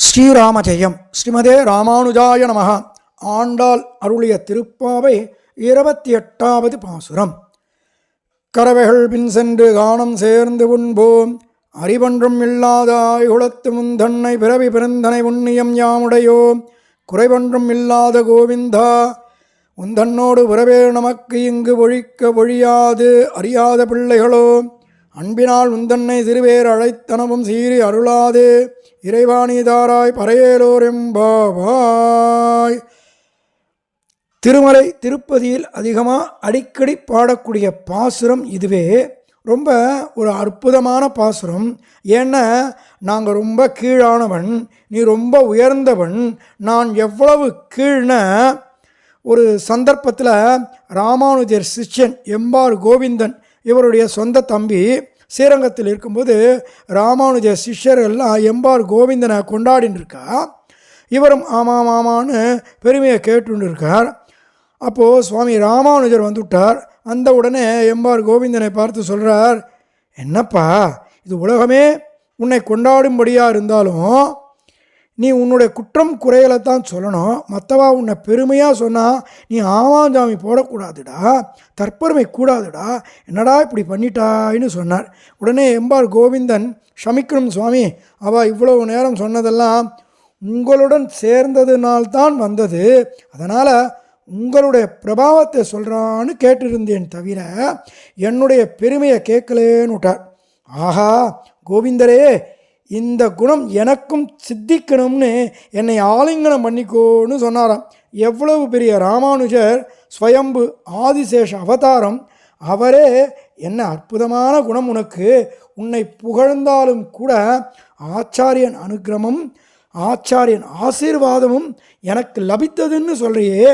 ஸ்ரீராமஜெயம். ஸ்ரீமதே ராமானுஜாய நமஹ. ஆண்டாள் அருளிய திருப்பாவை 28வது பாசுரம். கரவைகள் பின் சென்று காணம் சேர்ந்து உண்போம், அறிவன்றும் இல்லாதாய் குலத்து முந்தன்னை பிறவி பிறந்தனை உண்ணியம் யாமுடையோம், குறைவன்றும் இல்லாத கோவிந்தா உந்தன்னோடு உறவே நமக்கு இங்கு ஒழிக்க ஒழியாது அறியாத பிள்ளைகளோ, அன்பினால் உந்தன்னை சிறுவேர் அழைத்தனவும் சீறி அருளாதே, இறைவாணிதாராய் பறையேலோர் எம்பாவாய். திருமலை திருப்பதியில் அதிகமாக அடிக்கடி பாடக்கூடிய பாசுரம் இதுவே. ரொம்ப ஒரு அற்புதமான பாசுரம். ஏன்னா நாங்கள் ரொம்ப கீழானவன், நீ ரொம்ப உயர்ந்தவன், நான் எவ்வளவு கீழ்ன ஒரு சந்தர்ப்பத்தில் ராமானுஜர் சிஷ்யன் எம்பார் கோவிந்தன் இவருடைய சொந்த தம்பி ஸ்ரீரங்கத்தில் இருக்கும்போது ராமானுஜ சிஷ்யர் எல்லாம் எம்பார் கோவிந்தனை கொண்டாடின்னு இருக்கா. இவரும் ஆமாம் ஆமான்னு பெருமையை கேட்டுன்னு இருக்கார். அப்போது சுவாமி ராமானுஜர் வந்துவிட்டார். அந்த உடனே எம்பார் கோவிந்தனை பார்த்து சொல்கிறார், என்னப்பா இது உலகமே உன்னை கொண்டாடும்படியாக இருந்தாலும் நீ உன்னுடைய குற்றம் குறைகளை தான் சொல்லணும், மற்றவா உன்னை பெருமையாக சொன்னால் நீ ஆமாஞ்சாமி போடக்கூடாதுடா, தற்பெருமை கூடாதுடா, என்னடா இப்படி பண்ணிட்டாயின்னு சொன்னார். உடனே எம்பார் கோவிந்தன், ஷமிக்கணும் சுவாமி, அவள் இவ்வளவு நேரம் சொன்னதெல்லாம் உங்களுடன் சேர்ந்ததுனால்தான் வந்தது, அதனால் உங்களுடைய பிரபாவத்தை சொல்கிறான்னு கேட்டிருந்தேன் தவிர என்னுடைய பெருமையை கேட்கலேன்னு விட்டார். ஆஹா கோவிந்தரே, இந்த குணம் எனக்கும் சித்திக்கணும்னு என்னை ஆலிங்கனம் பண்ணிக்கோன்னு சொன்னாராம். எவ்வளவு பெரிய ராமானுஜர், ஸ்வயம்பு ஆதிசேஷ அவதாரம், அவரே என்ன அற்புதமான குணம் உனக்கு, உன்னை புகழ்ந்தாலும் கூட ஆச்சாரியன் அனுக்கிரமம் ஆச்சாரியன் ஆசீர்வாதமும் எனக்கு லபித்ததுன்னு சொல்கிறியே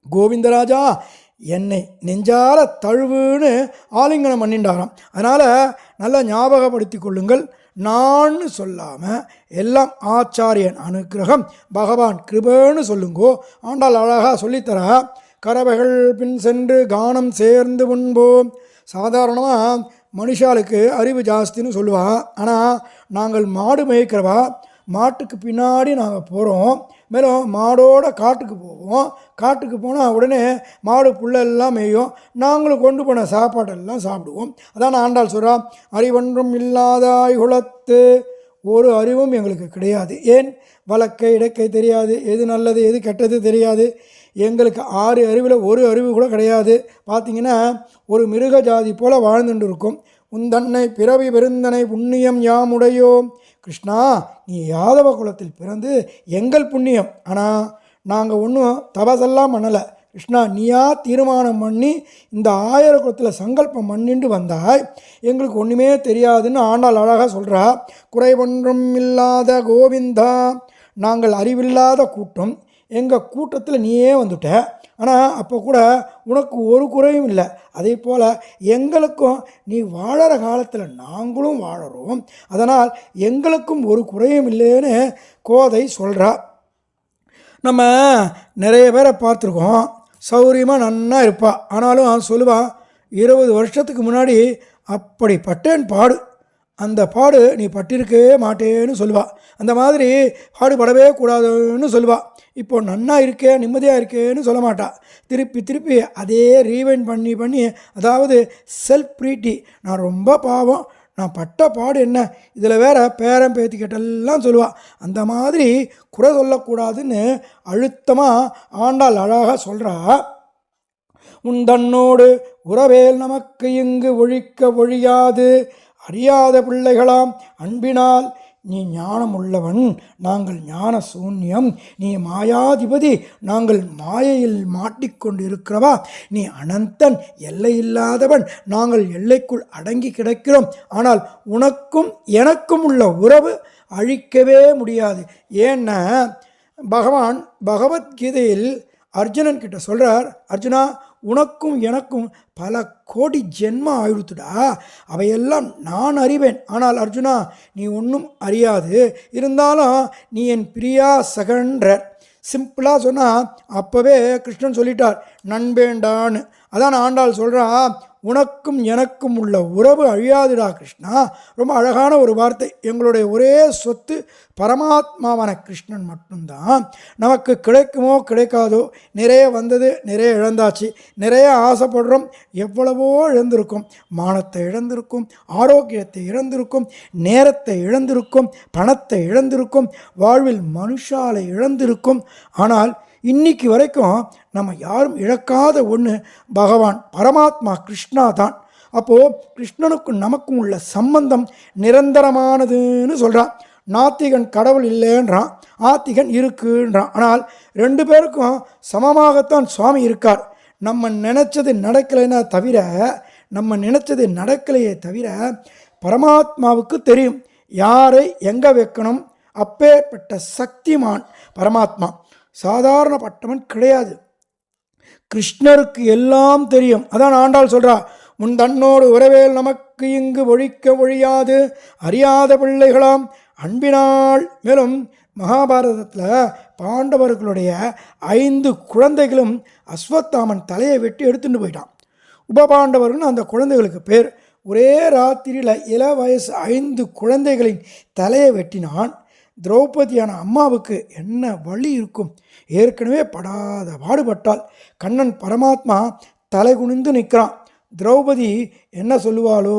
கோவிந்தராஜா, என்னை நெஞ்சார தழுவுன்னு ஆலிங்கனம் பண்ணிண்டாராம். அதனால் நல்லா ஞாபகப்படுத்தி கொள்ளுங்கள், நான் சொல்லாமல் எல்லாம் ஆச்சாரியன் அனுக்கிரகம் பகவான் கிருபன்னு சொல்லுங்கோ. ஆண்டாள் அழகாக சொல்லித்தரா. கரவைகள் பின் சென்று கானம் சேர்ந்து உண்போம். சாதாரணமாக மனுஷாளுக்கு அறிவு ஜாஸ்தின்னு சொல்லுவாள். ஆனால் நாங்கள் மாடு மேய்க்கிறவா, மாட்டுக்கு பின்னாடி நாங்கள் போகிறோம், மேலும் மாடோட காட்டுக்கு போவோம். காட்டுக்கு போனால் உடனே மாடு புல்லெல்லாம் மேயும், நாங்களும் கொண்டு போன சாப்பாடெல்லாம் சாப்பிடுவோம். அதான் ஆண்டாள் சொல்கிறா, அறிவொன்றும் இல்லாதாய் குலத்து, ஒரு அறிவும் எங்களுக்கு கிடையாது. ஏன், வழக்கை இடக்கை தெரியாது, எது நல்லது எது கெட்டது தெரியாது. எங்களுக்கு 6 அறிவில் ஒரு அறிவு கூட கிடையாது. பார்த்திங்கன்னா ஒரு மிருக ஜாதி போல் வாழ்ந்துட்டு இருக்கும். உந்தன்னை பிறவி பெருந்தனை புண்ணியம் யாமுடையோம். கிருஷ்ணா, நீ யாதவ குலத்தில் பிறந்து எங்கள் புண்ணியம், ஆனால் நாங்கள் ஒன்றும் தபசெல்லாம் பண்ணலை. கிருஷ்ணா, நீயா தீர்மானம் பண்ணி இந்த 1000 குலத்தில் சங்கல்பம் பண்ணிட்டு வந்தாய், எங்களுக்கு ஒன்றுமே தெரியாதுன்னு ஆண்டாள் அழகாக சொல்கிறா. குறைவொன்றும் இல்லாத கோவிந்தா, நாங்கள் அறிவில்லாத கூட்டம், எங்கள் கூட்டத்தில் நீயே வந்துட்ட, ஆனால் அப்போ கூட உனக்கு ஒரு குறையும் இல்லை. அதே போல் எங்களுக்கும் நீ வாழற காலத்தில் நாங்களும் வாழறோம், அதனால் எங்களுக்கும் ஒரு குறையும் இல்லைன்னு கோதை சொல்கிறா. நம்ம நிறைய பேரை பார்த்துருக்கோம், சௌரியமாக நன்னா இருப்பா, ஆனாலும் சொல்லுவாள் 20 வருஷத்துக்கு முன்னாடி அப்படி பட்டேன் பாடு, அந்த பாடு நீ பட்டிருக்கவே மாட்டேன்னு சொல்லுவாள். அந்த மாதிரி பாடுபடவே கூடாதுன்னு சொல்லுவாள். இப்போ நன்னா இருக்கே நிம்மதியாக இருக்கேன்னு சொல்ல மாட்டா. திருப்பி திருப்பி அதே ரீவைண்ட் பண்ணி பண்ணி, அதாவது செல்ஃப் ப்ரீட்டி, நான் ரொம்ப பாவம், நான் பட்ட பாடு என்ன, இதில் வேற பேரம் பேத்தி கேட்டெல்லாம் சொல்லுவாள். அந்த மாதிரி குறை சொல்லக்கூடாதுன்னு அழுத்தமாக ஆண்டாள் அழகாக சொல்கிறா. உந்தன்னோடு உறவேல் நமக்கு இங்கு ஒழிக்க ஒழியாது அறியாத பிள்ளைகளாம், அன்பினால் நீ ஞானம் உள்ளவன், நாங்கள் ஞான சூன்யம், நீ மாயாதிபதி, நாங்கள் மாயையில் மாட்டிக்கொண்டு இருக்கிறவா, நீ அனந்தன் எல்லையில்லாதவன், நாங்கள் எல்லைக்குள் அடங்கி கிடக்கிறோம், ஆனால் உனக்கும் எனக்கும் உள்ள உறவு அழிக்கவே முடியாது. ஏன்னா பகவான் பகவத்கீதையில் அர்ஜுனன் கிட்ட சொல்கிறார், அர்ஜுனா, உனக்கும் எனக்கும் பல கோடி ஜென்மம் ஆயிடுத்துடா, அவையெல்லாம் நான் அறிவேன், ஆனால் அர்ஜுனா நீ ஒன்றும் அறியாது, இருந்தாலும் நீ என் பிரியா சகன்ற. சிம்பிளாக சொன்னால் அப்போவே கிருஷ்ணன் சொல்லிட்டார் நண்பேண்டான்னு. அதான் ஆண்டாள் சொல்கிறா, உனக்கும் எனக்கும் உள்ள உறவு அழியாதுடா கிருஷ்ணா. ரொம்ப அழகான ஒரு வார்த்தை. எங்களுடைய ஒரே சொத்து பரமாத்மாவான கிருஷ்ணன் மட்டும்தான். நமக்கு கிடைக்குமோ கிடைக்காதோ, நிறைய வந்தது, நிறைய இழந்தாச்சு, நிறைய ஆசைப்படுறோம், எவ்வளவோ இழந்திருக்கும். மானத்தை இழந்திருக்கும், ஆரோக்கியத்தை இழந்திருக்கும், நேரத்தை இழந்திருக்கும், பணத்தை இழந்திருக்கும், வாழ்வில் மனுஷாலை இழந்திருக்கும். ஆனால் இன்னைக்கு வரைக்கும் நம்ம யாரும் இழக்காத ஒன்று பகவான் பரமாத்மா கிருஷ்ணா தான். அப்போது கிருஷ்ணனுக்கும் நமக்கும் உள்ள சம்பந்தம் நிரந்தரமானதுன்னு சொல்கிறான். நாத்திகன் கடவுள் இல்லைன்றான், ஆத்திகன் இருக்குன்றான். ஆனால் ரெண்டு பேருக்கும் சமமாகத்தான் சுவாமி இருக்கார். நம்ம நினச்சது நடக்கலையே தவிர பரமாத்மாவுக்கு தெரியும் யாரை எங்கே வைக்கணும். அப்பேற்பட்ட சக்திமான் பரமாத்மா, சாதாரணப்பட்டவன் கிடையாது. கிருஷ்ணருக்கு எல்லாம் தெரியும். அதான் ஆண்டாள் சொல்றா, உன் தன்னோடு உறவேல் நமக்கு இங்கு ஒழிக்க ஒழியாது அறியாத பிள்ளைகளாம் அன்பினாள். மேலும் மகாபாரதத்தில் பாண்டவர்களுடைய 5 குழந்தைகளும் அஸ்வத்தாமன் தலையை வெட்டி எடுத்துட்டு போயிட்டான். உபபாண்டவர்கள் அந்த குழந்தைகளுக்கு பேர். ஒரே ராத்திரியில் இள வயசு 5 குழந்தைகளின் தலையை வெட்டினான். திரௌபதியான அம்மாவுக்கு என்ன வழி இருக்கும்? ஏற்கனவே படாத பாடுபட்டால். கண்ணன் பரமாத்மா தலை குனிந்து நிற்கிறான். திரௌபதி என்ன சொல்லுவாளோ,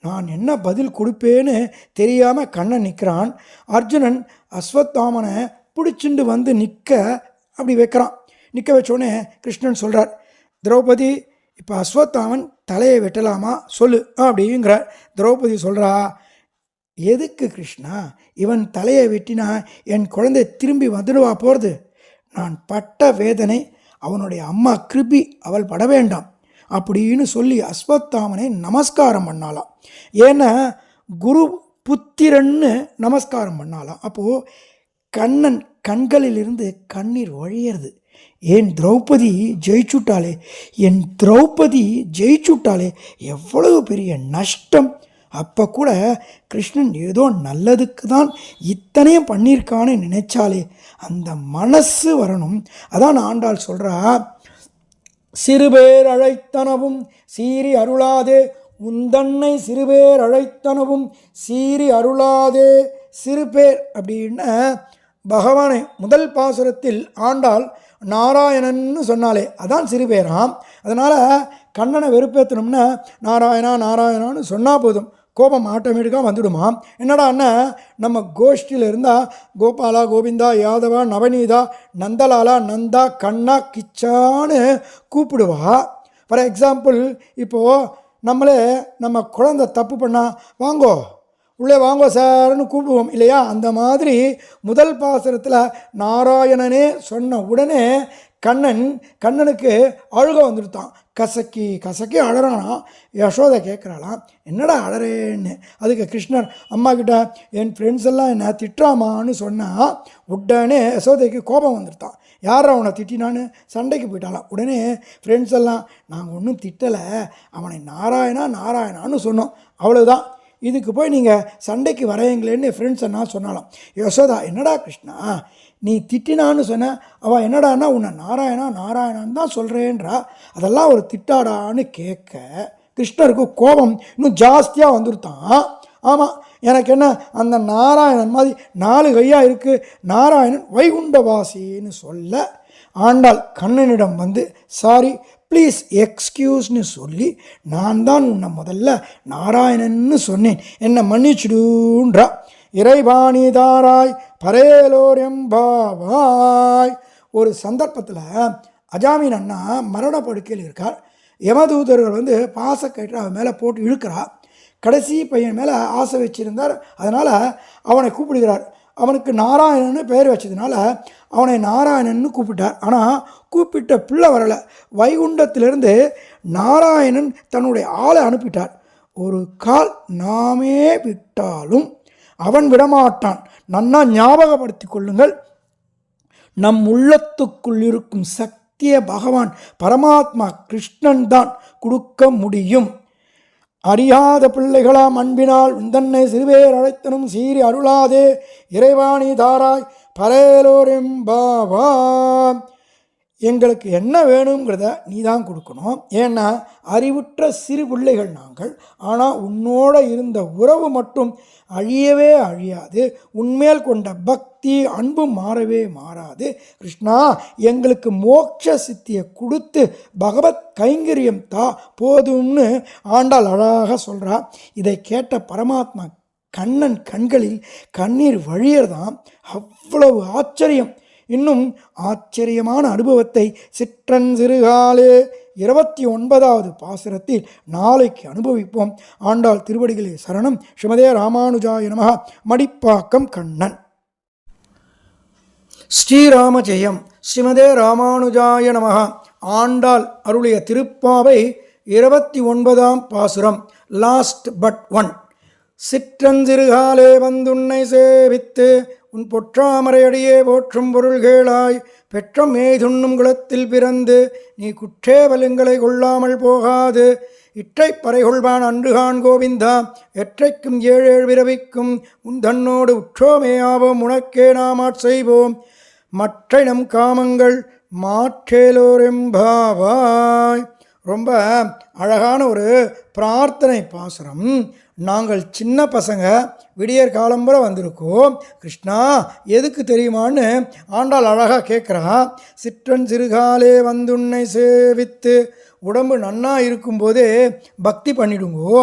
நான் என்ன பதில் கொடுப்பேன்னு தெரியாமல் கண்ணன் நிற்கிறான். அர்ஜுனன் அஸ்வத்தாமனை பிடிச்சிண்டு வந்து அப்படி வைக்கிறான். நிற்க வச்சோடனே கிருஷ்ணன் சொல்கிறார், திரௌபதி இப்போ அஸ்வத்தாமன் தலையை வெட்டலாமா சொல்லு அப்படிங்கிறார். திரௌபதி சொல்கிறா, எதுக்கு கிருஷ்ணா, இவன் தலையை வெட்டினா என் குழந்தை திரும்பி வந்துடுவா போகிறது? நான் பட்ட வேதனை அவனுடைய அம்மா கிருபி அவள் பட வேண்டாம் அப்படின்னு சொல்லி அஸ்வத்தாமனை நமஸ்காரம் பண்ணாலாம். ஏன்னா குரு புத்திரன்னு நமஸ்காரம் பண்ணாலாம். அப்போது கண்ணன் கண்களிலிருந்து கண்ணீர் வழியிறது. என் திரௌபதி ஜெயிச்சுட்டாலே எவ்வளவு பெரிய நஷ்டம். அப்போ கூட கிருஷ்ணன் ஏதோ நல்லதுக்கு தான் இத்தனையும் பண்ணியிருக்கான்னு நினைச்சாலே அந்த மனசு வரணும். அதான் ஆண்டாள் சொல்கிறா, சிறுபேர் அழைத்தனவும் சீறி அருளாதே உந்தன்னை சிறுபேர் அழைத்தனவும் சீறி அருளாதே. சிறுபேர் அப்படின்னா பகவானை முதல் பாசுரத்தில் ஆண்டாள் நாராயணன்னு சொன்னாலே அதான் சிறுபேராம். அதனால் கண்ணனை வெறுப்பேற்றணும்னா நாராயணா நாராயணான்னு சொன்னால் போதும், கோபம் ஆட்டோமேட்டிக்காக வந்துடுமா. என்னடா அண்ணன் நம்ம கோஷ்டியில் இருந்தால் கோபாலா, கோவிந்தா, யாதவா, நவநீதா, நந்தலாலா, நந்தா, கண்ணா, கிச்சான்னு கூப்பிடுவா. ஃபார் எக்ஸாம்பிள், இப்போது நம்ம குழந்தை தப்பு பண்ணால் வாங்கோ உள்ளே வாங்கோ சார்னு கூப்பிடுவோம் இல்லையா? அந்த மாதிரி முதல் பாசுரத்தில் நாராயணனே சொன்ன உடனே கண்ணனுக்கு அழுக வந்துடுத்தான். கசக்கி அழறானா. யசோதை கேட்குறாளாம், என்னடா அழறேன்னு. அதுக்கு கிருஷ்ணர் அம்மா கிட்ட என் ஃப்ரெண்ட்ஸ் எல்லாம் என்ன திட்டுறாமான்னு சொன்னால் உடனே யசோதைக்கு கோபம் வந்துடுத்தான். யார் அவனை திட்டினான்னு சண்டைக்கு போயிட்டாலாம். உடனே ஃப்ரெண்ட்ஸ் எல்லாம் நாங்கள் ஒன்றும் திட்டலை, அவனை நாராயணான்னு சொன்னோம், அவ்வளோதான். இதுக்கு போய் நீங்கள் சண்டைக்கு வரையங்களேன்னு ஃப்ரெண்ட்ஸ் என்ன சொன்னாலாம். யசோதா, என்னடா கிருஷ்ணா நீ திட்டினான்னு சொன்ன, அவள் என்னடான்னா உன்னை நாராயணான்னு தான் சொல்கிறேன்றா, அதெல்லாம் ஒரு திட்டாடான்னு கேட்க கிருஷ்ணருக்கு கோபம் இன்னும் ஜாஸ்தியாக வந்துருத்தான். ஆமாம், எனக்கு என்ன அந்த நாராயணன் மாதிரி 4 கையாக இருக்குது, நாராயணன் வைகுண்டவாசின்னு சொல்ல ஆண்டாள் கண்ணனிடம் வந்து சாரி ப்ளீஸ் எக்ஸ்கியூஸ்னு சொல்லி, நான் தான் உன்னை முதல்ல நாராயணன்னு சொன்னேன், என்னை மன்னிச்சுடுன்றா. இறைவாணி தாராய் பரேலோர் எம்பாவாய். ஒரு சந்தர்ப்பத்தில் அஜாமீன் அண்ணா மரண படுக்கையில் இருக்கார். யமதூதர்கள் வந்து பாசக்கயிற்று அவன் மேலே போட்டு இழுக்கிறா. கடைசி பையன் மேலே ஆசை வச்சிருந்தார், அதனால் அவனை கூப்பிடுகிறார். அவனுக்கு நாராயணன்னு பெயர் வச்சதுனால அவனை நாராயணன்னு கூப்பிட்டார். ஆனால் கூப்பிட்ட பிள்ளை வரலை. வைகுண்டத்திலிருந்து நாராயணன் தன்னுடைய ஆளை அனுப்பிட்டார். ஒரு கால் நாமே விட்டாலும் அவன் விடமாட்டான். நன்னா ஞாபகப்படுத்தி கொள்ளுங்கள், நம் உள்ளத்துக்குள் இருக்கும் சக்தியை பகவான் பரமாத்மா கிருஷ்ணன் தான் கொடுக்க முடியும். அறியாத பிள்ளைகளாம் அன்பினால் உந்தன்னை சிறுபேர் அழைத்தனும் சீறி அருளாதே இறைவாணி தாராய் பரேலோர் எம்பாவாய். எங்களுக்கு என்ன வேணுங்கிறத நீ தான் கொடுக்கணும். ஏன்னா அறிவுற்ற சிறு பிள்ளைகள் நாங்கள். ஆனால் உன்னோட இருந்த உறவு மட்டும் அழியவே அழியாது. உன்மேல் கொண்ட பக்தி அன்பு மாறவே மாறாது. கிருஷ்ணா, எங்களுக்கு மோட்ச சித்தியை கொடுத்து பகவத் கைங்கரியம் தா போதும்னு ஆண்டாள் அழகாக சொல்கிறா. இதை கேட்ட பரமாத்மா கண்ணன் கண்களில் கண்ணீர் வழியறதான். அவ்வளவு ஆச்சரியம். இன்னும் ஆச்சரியமான அனுபவத்தை சிற்றன் சிறுகாலே 29வது பாசுரத்தில் நாளைக்கு அனுபவிப்போம். ஆண்டாள் திருவடிகளே சரணம். ஸ்ரீமதே ராமானுஜாய நமः. மடிப்பாக்கம் கண்ணன். ஸ்ரீராம ஜெயம். ஸ்ரீமதே ராமானுஜாய நமः. ஆண்டாள் அருளிய திருப்பாவை 29ஆம் பாசுரம். Last but one. சிற்றஞ்சிறுகாலே வந்துன்னை சேவித்து உன் பொற்றாமரையடியே போற்றும் பொருள்கேளாய் பெற்றம் மேதுண்ணும் குலத்தில் பிறந்து நீ குற்றேவலுங்களை கொள்ளாமல் போகாது இற்றைப் பறைகொள்வான் அன்றுகான் கோவிந்தா எற்றைக்கும் ஏழேழு விரவிக்கும் உன் தன்னோடு உற்றோமேயாவோம் உனக்கே நாம் ஆட்செய்வோம் மற்ற நம் காமங்கள் மாற்றேலோரெம்பாவாய். ரொம்ப அழகான ஒரு பிரார்த்தனை பாசுரம். நாங்கள் சின்ன பசங்க விடியற் காலம்புற வந்திருக்கோம். கிருஷ்ணா எதுக்கு தெரியுமான்னு ஆண்டாள் அழகாக கேட்குறா. சிற்றன் சிறுகாலே வந்துன்னை சேவித்து. உடம்பு நன்னா இருக்கும்போதே பக்தி பண்ணிடுங்கோ.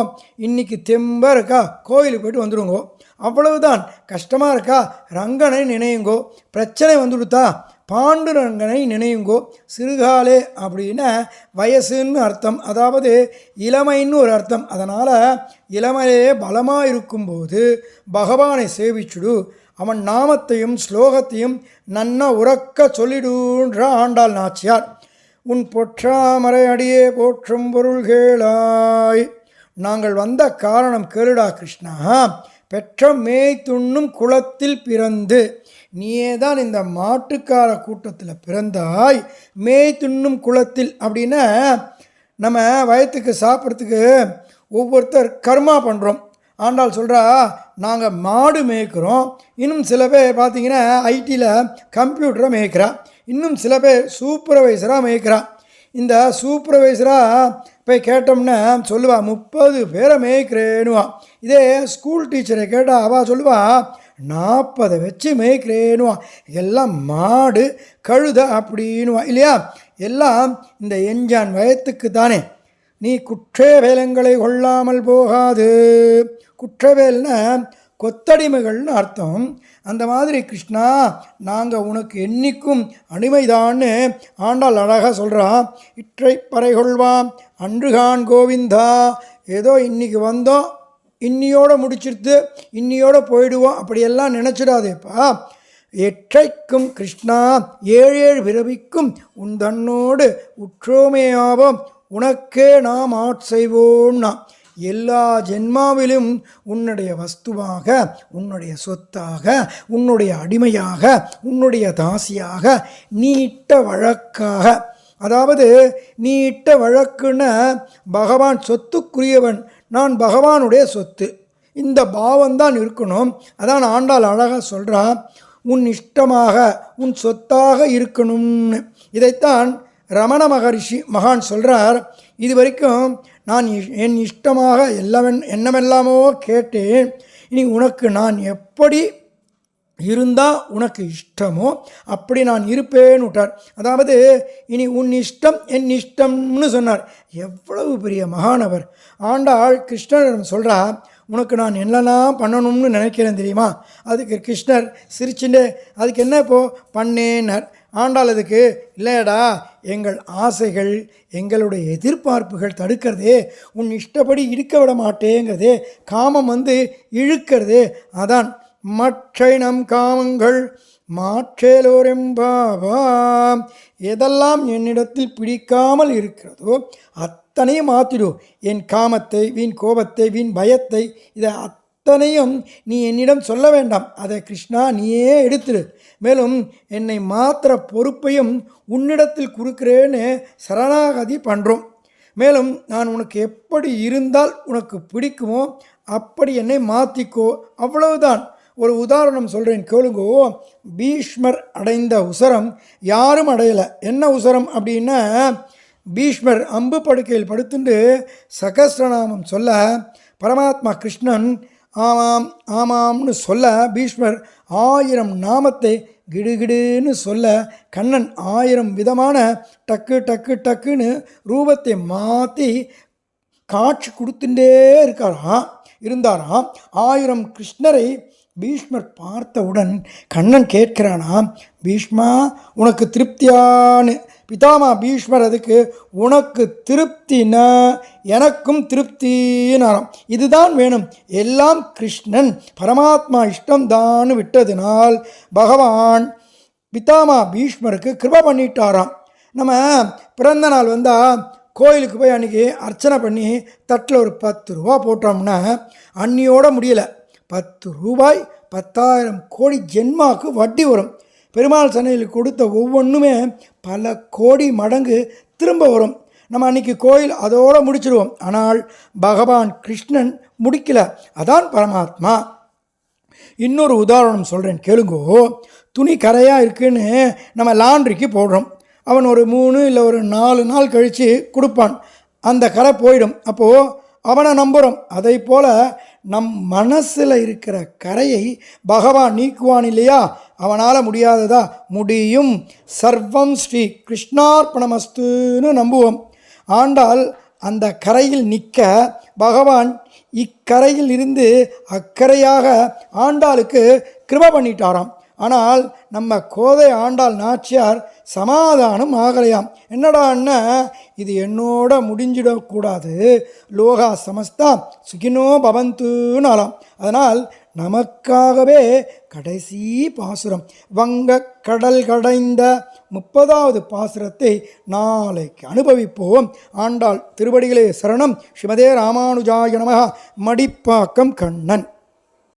இன்றைக்கி தெம்பாக இருக்கா, கோயிலுக்கு போய்ட்டு வந்துடுங்கோ. அவ்வளவுதான். கஷ்டமாக இருக்கா, ரங்கனை நினையுங்கோ. பிரச்சனை வந்துடுத்தா, பாண்டுரங்கனை நினையுங்கோ. சிறுகாலே அப்படின்னா வயசுன்னு அர்த்தம், அதாவது இளமைன்னு ஒரு அர்த்தம். அதனால் இளமையே பலமாக இருக்கும்போது பகவானை சேவிச்சுடு. அவன் நாமத்தையும் ஸ்லோகத்தையும் நன்னா உறக்க சொல்லிடுன்ற ஆண்டாள் நாச்சியார். உன் பொற்றாமரை அடியே போற்றும் பொருள்கேளாய். நாங்கள் வந்த காரணம் கேளுடா கிருஷ்ணா. பெற்ற மேய் துண்ணும் குளத்தில் பிறந்து. நீயே தான் இந்த மாட்டுக்கார கூட்டத்தில் பிறந்தாய். மேய் துண்ணும் குளத்தில் அப்படின்னா நம்ம வயத்துக்கு சாப்பிட்றதுக்கு ஒவ்வொருத்தர் கர்மா பண்ணுறோம். ஆண்டாள் சொல்கிறா, நாங்கள் மாடு மேய்க்கிறோம். இன்னும் சில பேர் பார்த்திங்கன்னா ஐடியில் கம்ப்யூட்டரை மேய்க்கிறா. இன்னும் சில பேர் சூப்பர்வைசராக மேய்க்கிறா. இந்த சூப்பர்வைசராக போய் கேட்டோம்னா சொல்லுவா 30 பேரை மேய்க்கிறேன்னுவா. இதே ஸ்கூல் டீச்சரை கேட்டால் அவள் சொல்லுவா 40 வச்சு மேய்க்கிறேன்னுவா. எல்லாம் மாடு கழுத அப்படின்னுவா இல்லையா. எல்லாம் இந்த எஞ்சான் வயத்துக்கு தானே. நீ குற்றவேலங்களை கொள்ளாமல் போகாது. குற்றவேல்னா கொத்தடிமைகள்னு அர்த்தம். அந்த மாதிரி கிருஷ்ணா நாங்கள் உனக்கு என்றைக்கும் அடிமைதான்னு ஆண்டாள் அழகாக சொல்கிறா. இற்றை பறைகொள்வான் அன்றுகான் கோவிந்தா. ஏதோ இன்றைக்கி வந்தோம், இன்னியோடு முடிச்சிருத்து, இன்னியோடு போயிடுவோம் அப்படியெல்லாம் நினச்சிடாதேப்பா. எற்றைக்கும் கிருஷ்ணா 7 பிறவிக்கும் உன் தன்னோடு உற்றோமேயாவோம் உனக்கே நாம் ஆட்செய்வோம்னா. எல்லா ஜென்மாவிலும் உன்னுடைய வஸ்துவாக, உன்னுடைய சொத்தாக, உன்னுடைய அடிமையாக, உன்னுடைய தாசியாக, நீ இட்ட வழக்காக. அதாவது நீ இட்ட வழக்குன்னு பகவான் சொத்துக்குரியவன், நான் பகவானுடைய சொத்து, இந்த பாவம்தான் இருக்கணும். அதான் ஆண்டாள் அழகாக சொல்கிறா, உன் இஷ்டமாக உன் சொத்தாக இருக்கணும்னு. இதைத்தான் ரமண மகரிஷி மகான் சொல்கிறார். இது வரைக்கும் நான் என் இஷ்டமாக என்னமெல்லாமோ கேட்டேன். இனி உனக்கு நான் எப்படி இருந்தால் உனக்கு இஷ்டமோ அப்படி நான் இருப்பேன்னு விட்டார். அதாவது இனி உன் இஷ்டம் என் இஷ்டம்னு சொன்னார். எவ்வளவு பெரிய மகானவர். ஆண்டாள் கிருஷ்ணரிடம் சொல்கிறா, உனக்கு நான் என்னெல்லாம் பண்ணணும்னு நினைக்கிறேன் தெரியுமா. அதுக்கு கிருஷ்ணர் சிரிச்சுட்டு, அதுக்கு என்ன இப்போது பண்ணேன்னார். ஆண்டாள் அதுக்கு, இல்லையடா எங்கள் ஆசைகள் எங்களுடைய எதிர்பார்ப்புகள் தடுக்கிறதே, உன் இஷ்டப்படி இருக்க விட மாட்டேங்கிறதே, காமம் வந்து இழுக்கிறதே. அதான் மற்ற நம் காமங்கள் மாற்றேலோரெம்பாவாம். எதெல்லாம் என்னிடத்தில் பிடிக்காமல் இருக்கிறதோ அத்தனையும் மாற்றிடும். என் காமத்தை, வீண் கோபத்தை, வீண் பயத்தை, இதை அத்தனையும் நீ என்னிடம் சொல்ல வேண்டாம். அதை கிருஷ்ணா நீயே எடுத்துடு. மேலும் என்னை மாத்திர பொறுப்பையும் உன்னிடத்தில் கொடுக்குறேன்னு சரணாகதி பண்ணுறோம். மேலும் நான் உனக்கு எப்படி இருந்தால் உனக்கு பிடிக்குமோ அப்படி என்னை மாற்றிக்கோ, அவ்வளவுதான். ஒரு உதாரணம் சொல்கிறேன் கேளுங்கோ. பீஷ்மர் அடைந்த உசரம் யாரும் அடையலை. என்ன உசரம் அப்படின்னா, பீஷ்மர் அம்பு படுக்கையில் படுத்துண்டு சகஸ்ரநாமம் சொல்ல பரமாத்மா கிருஷ்ணன் ஆமாம் ஆமாம்னு சொல்ல பீஷ்மர் 1000 நாமத்தை கிடுகிடுன்னு சொல்ல கண்ணன் 1000 விதமான டக்கு டக்கு டக்குன்னு ரூபத்தை மாற்றி காட்சி கொடுத்துட்டே இருந்தாராம். 1000 கிருஷ்ணரை பீஷ்மர் பார்த்தவுடன் கண்ணன் கேட்கிறானாம், பீஷ்மா உனக்கு திருப்தியான்னு. பிதாமா பீஷ்மர் அதுக்கு உனக்கு திருப்தினா எனக்கும் திருப்தினாராம். இதுதான் வேணும், எல்லாம் கிருஷ்ணன் பரமாத்மா இஷ்டம்தான் விட்டதினால் பகவான் பிதாமா பீஷ்மருக்கு கிருபை பண்ணிட்டாராம். நம்ம பிறந்த நாள் வந்தால் கோயிலுக்கு போய் அன்றைக்கி அர்ச்சனை பண்ணி தட்டில் ஒரு 10 ரூபா போட்டோம்னா அன்னியோட முடியலை, 10 ரூபாய் 10,000 கோடி ஜென்மாவுக்கு வட்டி வரும். பெருமாள் சன்னதியில் கொடுத்த ஒவ்வொன்றுமே பல கோடி மடங்கு திரும்ப வரும். நம்ம அன்றைக்கி கோயில் அதோடு முடிச்சிடுவோம். ஆனால் பகவான் கிருஷ்ணன் முடிக்கல, அதான் பரமாத்மா. இன்னொரு உதாரணம் சொல்கிறேன் கேளுங்கோ. துணி கரையாக இருக்குன்னு நம்ம லாண்ட்ரிக்கு போடுறோம். அவன் ஒரு 3 இல்லை ஒரு 4 நாள் கழித்து கொடுப்பான், அந்த கரை போயிடும். அப்போது அவனை நம்புகிறோம். அதை போல் நம் மனசில் இருக்கிற கரையை பகவான் நீக்குவான் இல்லையா? அவனால் முடியாததா? முடியும். சர்வம் ஸ்ரீ கிருஷ்ணார்ப்பணமஸ்துன்னு நம்புவோம். ஆண்டால் அந்த கரையில் நிற்க பகவான் இக்கரையில் இருந்து அக்கரையாக ஆண்டாளுக்கு கிருபை பண்ணிட்டாராம். ஆனால் நம்ம கோதை ஆண்டாள் நாச்சியார் சமாதானம் ஆகலையாம். என்னடா அண்ணா, இது என்னோட முடிஞ்சிடக்கூடாது, லோகா சமஸ்தா சுகினோ பவந்துனாலாம். அதனால் நமக்காகவே கடைசி பாசுரம் வங்க கடல் கடைந்த 30வது பாசுரத்தை நாளைக்கு அனுபவிப்போம். ஆண்டாள் திருவடிகளே சரணம். ஸ்ரீமதே ராமானுஜாய நமஹ. மடிப்பாக்கம் கண்ணன்.